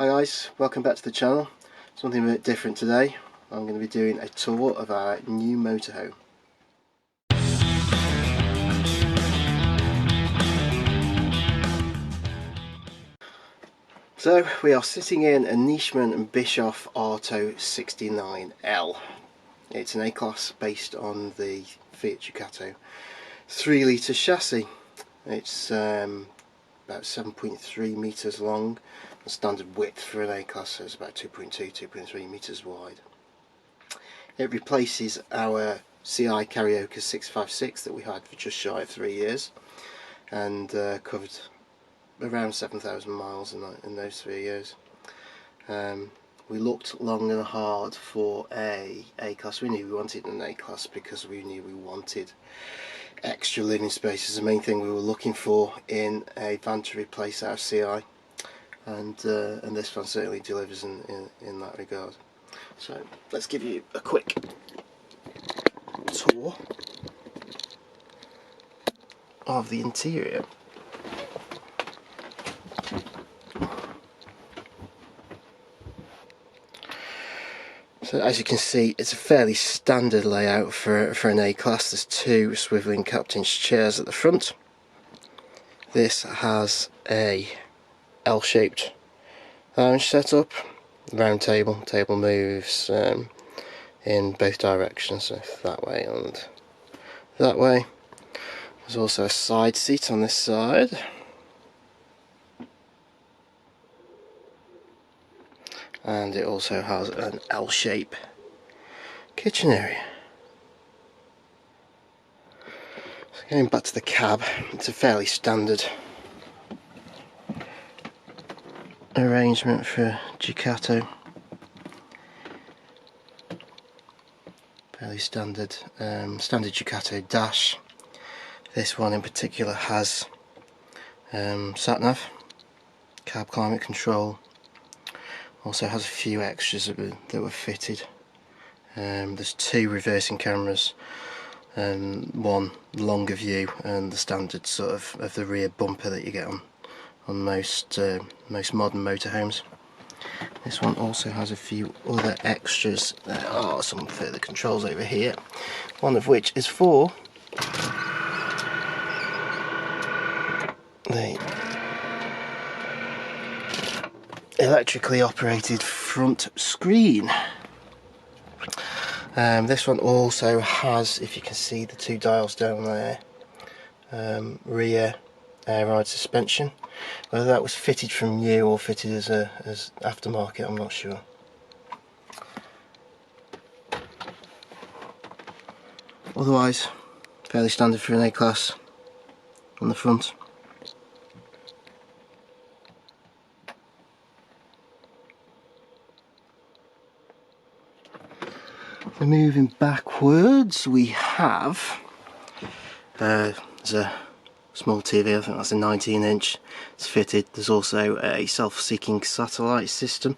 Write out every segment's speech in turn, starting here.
Hi guys, welcome back to the channel. Something a bit different today. I'm going to be doing a tour of our new motorhome. So we are sitting in a Niesmann Bischoff Arto69L. It's an A-Class based on the Fiat Ducato 3 litre chassis. It's about 7.3 metres long. The standard width for an A-Class is about 2.3 metres wide. It replaces our CI Karaoke 656 that we had for just shy of 3 years, and covered around 7,000 miles in those 3 years. We looked long and hard for a A-Class. We knew we wanted an A-Class because we knew we wanted extra living space. Is the main thing we were looking for in a van to replace our CI, and this one certainly delivers in that regard. So let's give you a quick tour of the interior. So as you can see, it's a fairly standard layout for an A-Class. There's two swivelling captain's chairs at the front. This has a L-shaped lounge setup, round table moves in both directions, so that way and that way. There's also a side seat on this side. And it also has an L-shape kitchen area. So going back to the cab, it's a fairly standard arrangement for Ducato. Fairly standard Ducato dash. This one in particular has sat-nav, cab climate control. Also has a few extras that were fitted. There's two reversing cameras, one longer view, and the standard sort of the rear bumper that you get on most modern motorhomes. This one also has a few other extras. There are some further controls over here, one of which is for the electrically operated front screen. This one also has, if you can see the two dials down there, rear air ride suspension. Whether that was fitted from new or fitted as aftermarket, I'm not sure. Otherwise, fairly standard for an A-Class on the front. So moving backwards, we have there's a small TV. I think that's a 19-inch. It's fitted. There's also a self-seeking satellite system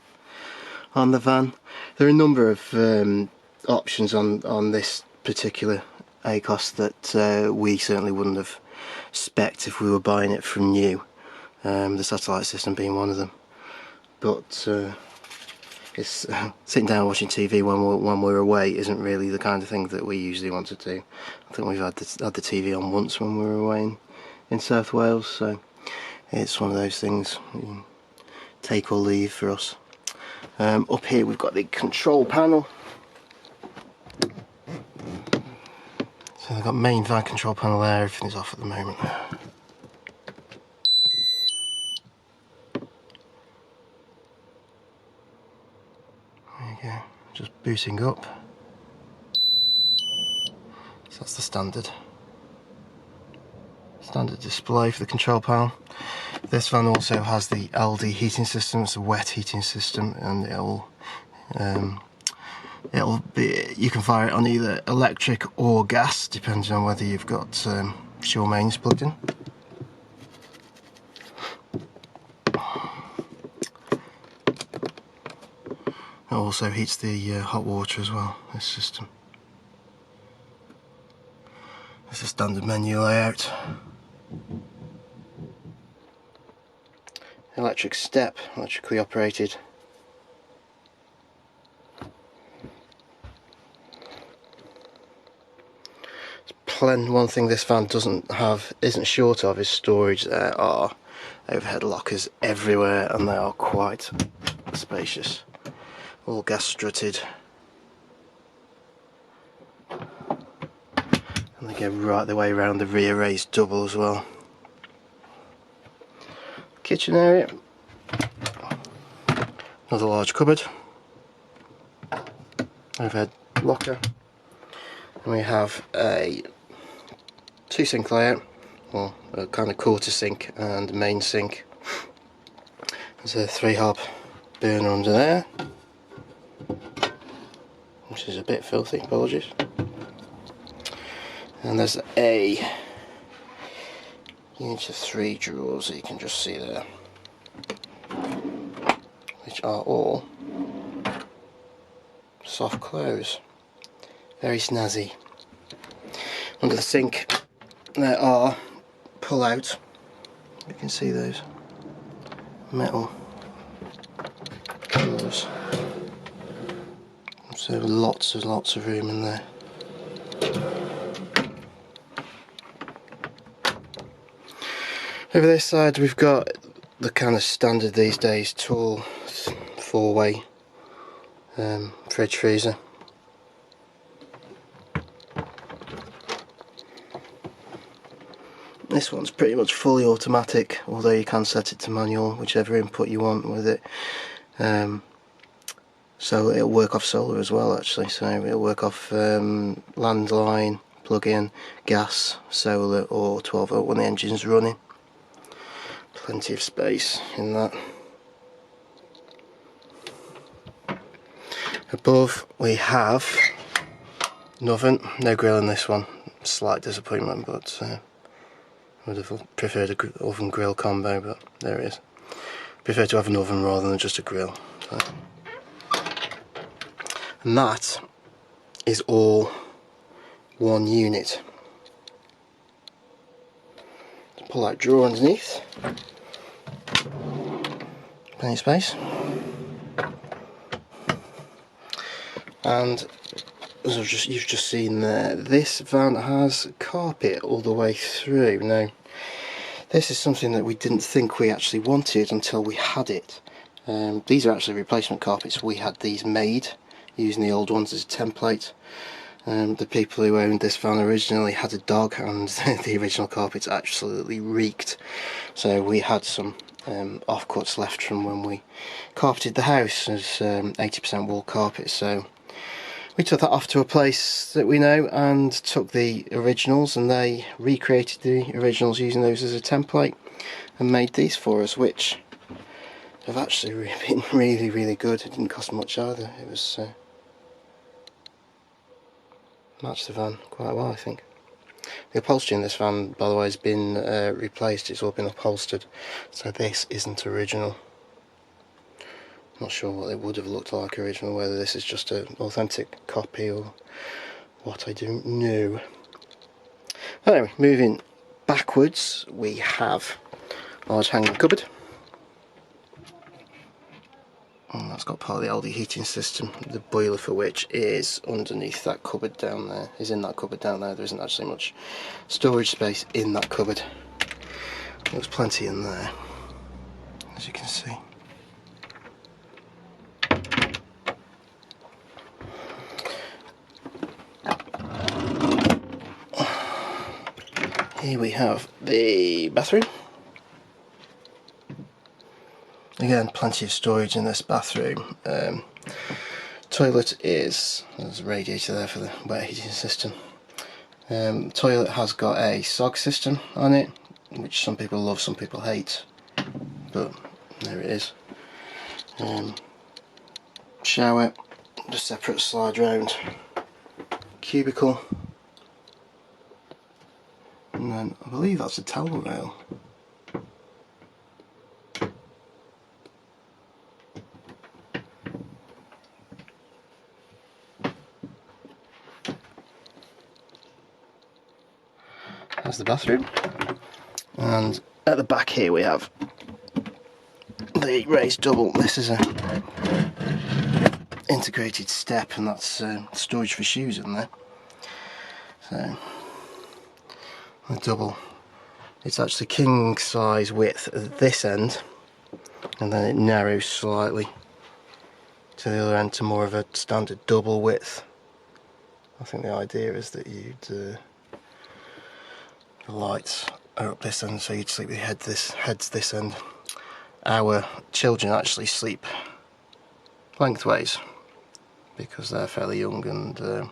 on the van. There are a number of options on this particular A-Class that we certainly wouldn't have spec'd if we were buying it from new. The satellite system being one of them. But it's sitting down watching TV when we're away isn't really the kind of thing that we usually want to do. I think we've had the TV on once when we were away in South Wales, so it's one of those things, take or leave for us. Up here we've got the control panel. So I've got main van control panel there, everything's off at the moment. There you go, just booting up. So that's the standard display for the control panel. This van also has the LD heating system. It's a wet heating system, and it'll be, you can fire it on either electric or gas, depending on whether you've got shore mains plugged in. It also heats the hot water as well, this system. It's a standard menu layout. electric step, electrically operated. One thing this van isn't short of is storage. There are overhead lockers everywhere and they are quite spacious. All gas strutted. And they go right the way around the rear raised double as well. Kitchen area. Another large cupboard. Overhead locker. And we have a 2-sink layout, or a kind of quarter sink and main sink. There's a 3-hob burner under there, which is a bit filthy, apologies. And there's a unit of 3 drawers that you can just see there, which are all soft close. Very snazzy. Under the sink there are pull out, you can see those metal drawers, so lots of room in there. Over this side we've got the kind of standard these days tall 4-way fridge freezer. This one's pretty much fully automatic, although you can set it to manual, whichever input you want with it. So it'll work off solar as well actually, so it'll work off landline, plug-in, gas, solar or 12 volt when the engine's running. Plenty of space in that. Above we have an oven, no grill in this one, slight disappointment, but would have preferred a oven grill combo, but there it is. Prefer to have an oven rather than just a grill. So. And that is all one unit. Pull out drawer underneath. Plenty of space. And as you've just seen there, this van has carpet all the way through. Now, this is something that we didn't think we actually wanted until we had it. These are actually replacement carpets. We had these made using the old ones as a template. The people who owned this van originally had a dog, and the original carpets absolutely reeked. So we had some offcuts left from when we carpeted the house as 80% wool carpet. So we took that off to a place that we know and took the originals, and they recreated the originals using those as a template and made these for us, which have actually been really good. It didn't cost much either. It was matched the van quite well, I think. The upholstery in this van, by the way, has been replaced. It's all been upholstered, so this isn't original. Not sure what it would have looked like original, whether this is just an authentic copy or what, I don't know. Anyway, moving backwards, we have a large hanging cupboard. And that's got part of the Aldi heating system, the boiler for which is underneath that cupboard down there, is in that cupboard down there. There isn't actually much storage space in that cupboard. There's plenty in there, as you can see. Here we have the bathroom. Again, plenty of storage in this bathroom. Toilet there's a radiator there for the wet heating system. Toilet has got a SOG system on it, which some people love, some people hate, but there it is. Shower, just separate slide round cubicle, and then I believe that's a towel rail. That's the bathroom, and at the back here we have the raised double. This is a integrated step, and that's storage for shoes in there. So the double, it's actually king size width at this end, and then it narrows slightly to the other end to more of a standard double width. I think the idea is that the lights are up this end, so you'd sleep with your heads this end. Our children actually sleep lengthways because they're fairly young, and there's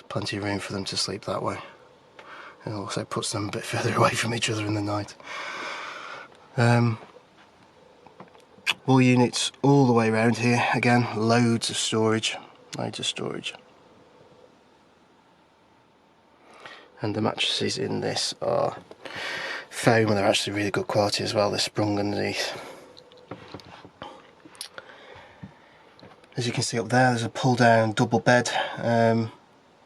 plenty of room for them to sleep that way. It also puts them a bit further away from each other in the night. Wall units all the way around here. Again, loads of storage. And the mattresses in this are foam, and they're actually really good quality as well. They're sprung underneath. As you can see up there, there's a pull down double bed.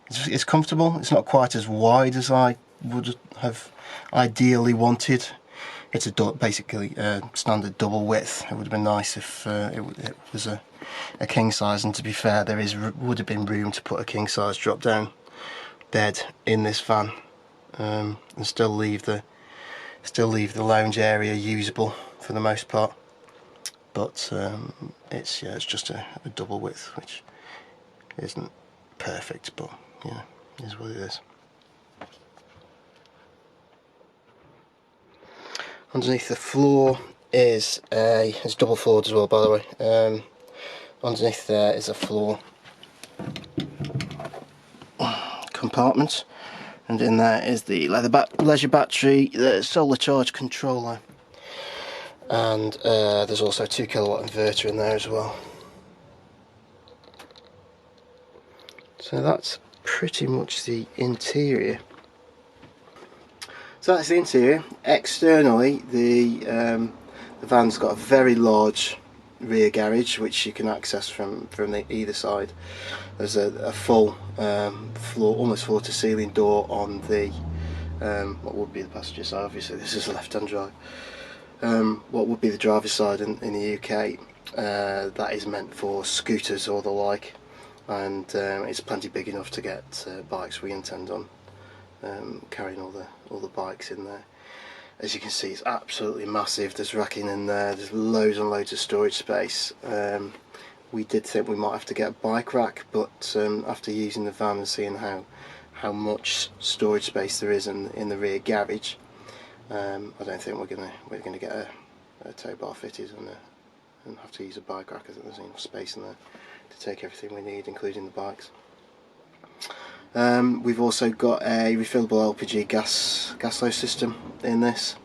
It's comfortable. It's not quite as wide as I would have ideally wanted. It's basically a standard double width. It would have been nice if it was a king size, and to be fair, there would have been room to put a king size drop down bed in this van, and still leave the lounge area usable for the most part. But it's just a double width, which isn't perfect, but yeah, is what it is. Underneath the floor it's double floored as well, by the way. Underneath there is a floor compartment, and in there is the leisure battery, the solar charge controller, and there's also a 2 kilowatt inverter in there as well. So that's pretty much the interior. So that's the interior. Externally, the van's got a very large rear garage which you can access from either side. There's a full floor, almost floor to ceiling door on the what would be the passenger side. Obviously this is a left-hand drive. What would be the driver's side in the UK, that is meant for scooters or the like, and it's plenty big enough to get bikes. We intend on carrying all the bikes in there. As you can see, it's absolutely massive. There's racking in there, there's loads and loads of storage space. We did think we might have to get a bike rack, but after using the van and seeing how much storage space there is in the rear garage, I don't think we're gonna get a tow bar fitted and have to use a bike rack. I think there's enough space in there to take everything we need, including the bikes. We've also got a refillable LPG gas flow system in this,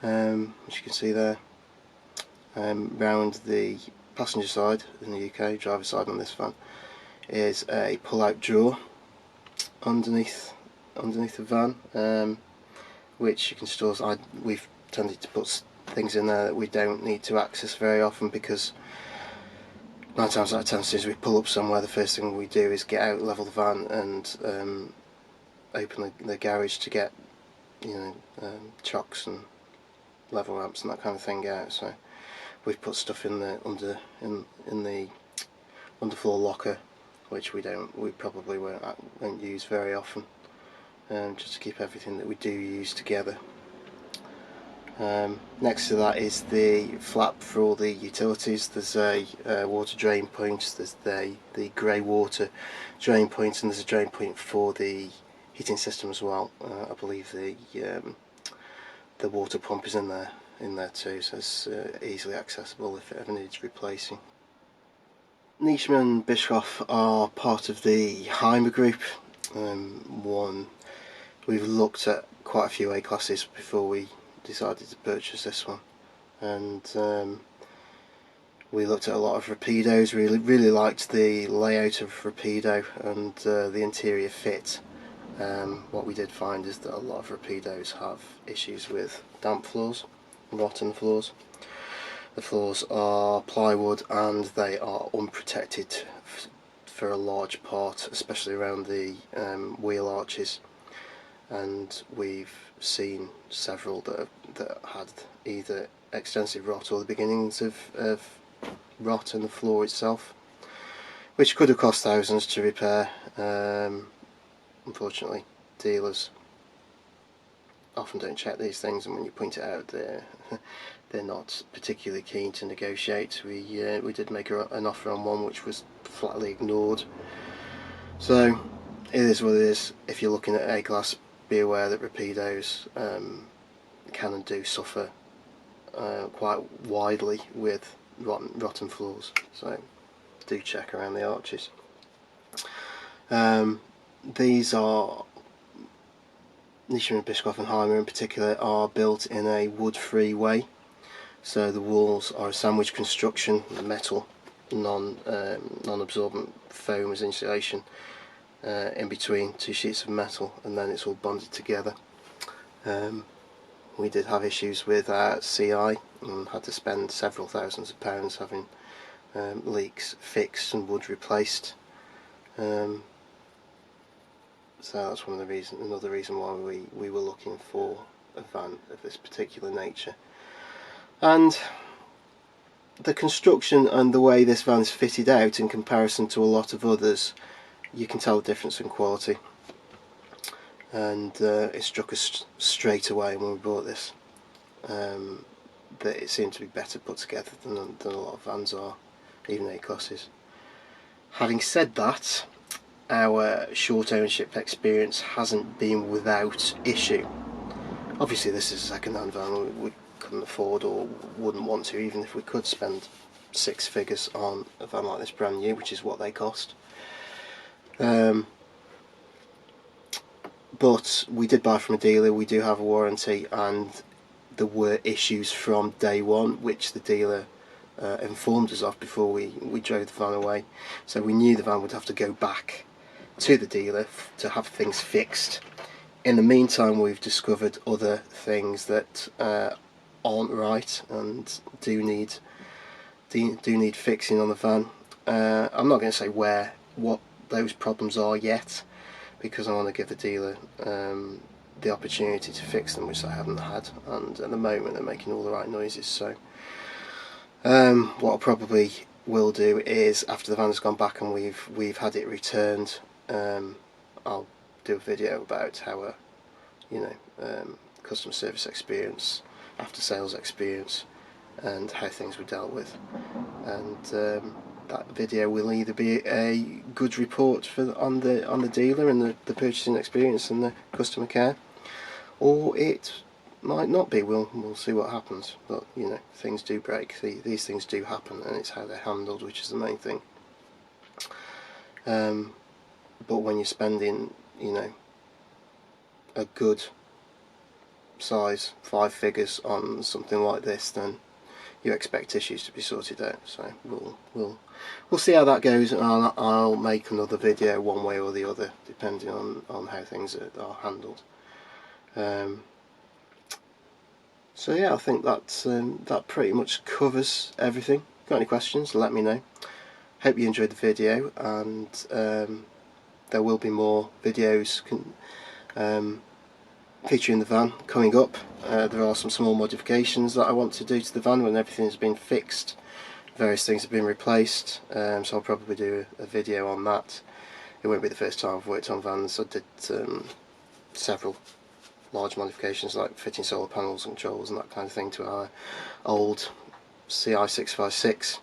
which you can see there. Round the passenger side in the UK, driver's side on this van, is a pull-out drawer underneath the van, which you can store. We've tended to put things in there that we don't need to access very often, because 9 times out of 10 as soon as we pull up somewhere, the first thing we do is get out, level the van, and open the garage to get chocks and level ramps and that kind of thing out. So we've put stuff in the underfloor locker, which we probably won't use very often, just to keep everything that we do use together. Next to that is the flap for all the utilities. There's a water drain point, there's the grey water drain point, and there's a drain point for the heating system as well. I believe the water pump is in there too, so it's easily accessible if it ever needs replacing. Niesmann Bischoff are part of the Heimer group. We've looked at quite a few A classes before we decided to purchase this one, and we looked at a lot of Rapidos. Really liked the layout of Rapido and the interior fit. What we did find is that a lot of Rapidos have issues with damp floors, rotten floors. The floors are plywood and they are unprotected for a large part, especially around the wheel arches, and we've seen several that had either extensive rot or the beginnings of rot in the floor itself, which could have cost thousands to repair. Unfortunately, dealers often don't check these things, and when you point it out, they're not particularly keen to negotiate. We did make an offer on one which was flatly ignored. So it is what it is. If you're looking at A-glass, be aware that rapidos can and do suffer quite widely with rotten floors, so do check around the arches. These are, Niesmann Bischoff and Heimer in particular, are built in a wood-free way, so the walls are a sandwich construction, metal, non-absorbent foam as insulation in between two sheets of metal, and then it's all bonded together. We did have issues with our CI and had to spend several thousands of pounds having leaks fixed and wood replaced. So that's another reason why we were looking for a van of this particular nature. And the construction and the way this van's fitted out in comparison to a lot of others, you can tell the difference in quality. And it struck us straight away when we bought this, that it seemed to be better put together than a lot of vans are, even A-classes. Having said that, our short ownership experience hasn't been without issue. Obviously this is a second-hand van, we couldn't afford or wouldn't want to, even if we could spend six figures on a van like this brand new, which is what they cost. But we did buy from a dealer, we do have a warranty, and there were issues from day one which the dealer informed us of before we drove the van away. So we knew the van would have to go back to the dealer to have things fixed. In the meantime, we've discovered other things that aren't right and do need fixing on the van. I'm not going to say what those problems are yet, because I want to give the dealer the opportunity to fix them, which I haven't had, and at the moment they're making all the right noises. So what I probably will do is, after the van's gone back and we've had it returned, I'll do a video about our customer service experience, after sales experience, and how things were dealt with. And that video will either be a good report on the dealer and the purchasing experience and the customer care, or it might not be. We'll see what happens. But things do break. These things do happen, and it's how they're handled, which is the main thing. But when you're spending a good size 5 figures on something like this, then you expect issues to be sorted out. So we'll see how that goes, and I'll make another video one way or the other, depending on how things are handled. So yeah, I think that pretty much covers everything. Got any questions, let me know. Hope you enjoyed the video, and there will be more videos featuring the van coming up. There are some small modifications that I want to do to the van when everything's been fixed. Various things have been replaced, so I'll probably do a video on that. It won't be the first time I've worked on vans. I did several large modifications, like fitting solar panels and controls and that kind of thing to our old CI656.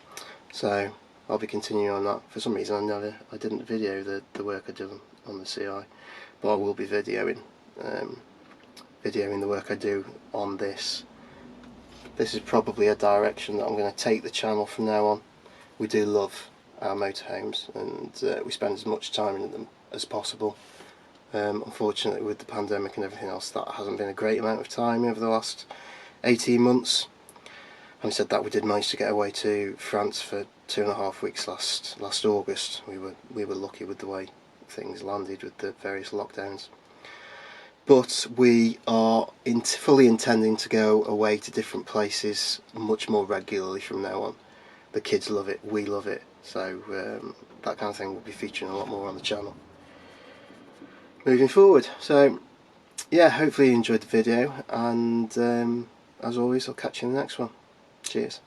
So I'll be continuing on that. For some reason I didn't video the work I did on the CI, but I will be videoing the work I do on this. This is probably a direction that I'm going to take the channel from now on. We do love our motorhomes, and we spend as much time in them as possible. Unfortunately, with the pandemic and everything else, that hasn't been a great amount of time over the last 18 months. Having said that, we did manage to get away to France for 2.5 weeks last August. We were lucky with the way things landed with the various lockdowns. But we are fully intending to go away to different places much more regularly from now on. The kids love it, we love it, so that kind of thing will be featuring a lot more on the channel moving forward. So yeah, hopefully you enjoyed the video, and as always, I'll catch you in the next one. Cheers.